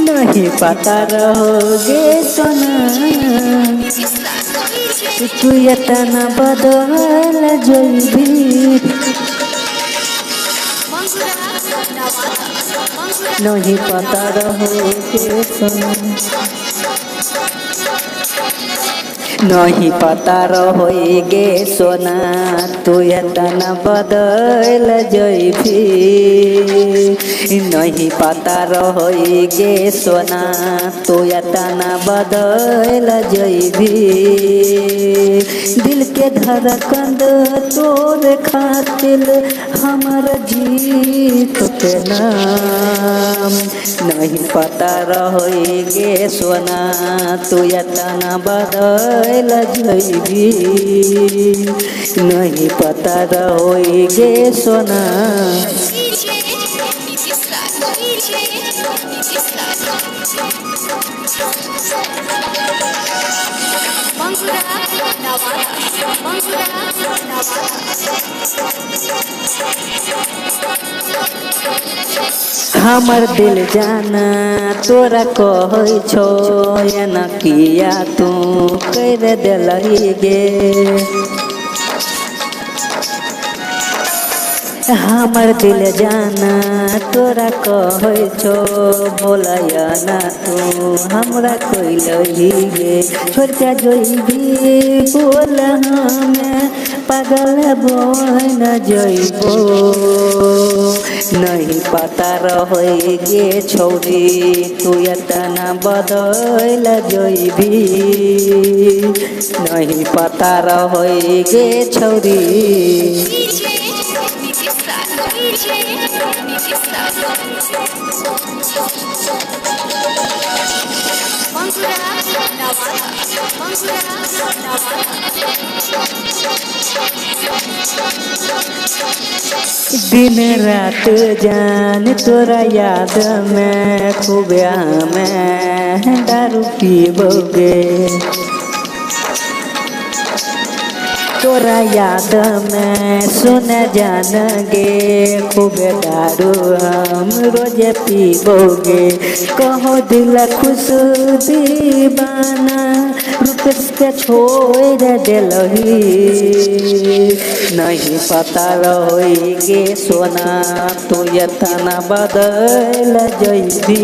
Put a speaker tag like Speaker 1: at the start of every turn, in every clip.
Speaker 1: नहीं पता रहोगे सोना तू इतना बदल जाइबी। नहीं पता रहोगे सोना नहीं पता रहोगे सोना तू इतना बदल जाइबी। नहीं पता रहोगे सोना तू इतना बदल जाइबी। दिल के धड़कन तोर खातिर हमर जीत के नाम। नहीं पता रहोगे सोना तू इतना बदल जाइबी। नहीं पता रहोगे सोना हमर दिल जाना तोरा कहै छो या न किया तू कर दिलही गे। हमर दिल जाना तोरा कहै छो बोलया ना तू हमरा कोइलही गे। छोड़ के जोइबी बोल हमें पागल बन जइबो। नहीं पता रहोगे छौरी तू इतना बदल जइबी। नहीं पता रहोगे छौरी दिन रात जान तोरा याद में खूब हमें दारू पीबोगे। तोरा याद में सुन जानगे खूब दारू हम रोज पीबोगे। कहो दिल खुश दीवाना रुक के छोड़ दिलही। नहीं पता रहोगे सोना तू इतना बदल जाइबी।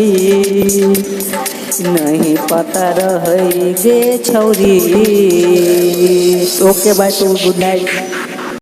Speaker 1: नहीं पता रहोगे छौरी। Okay bye, good night.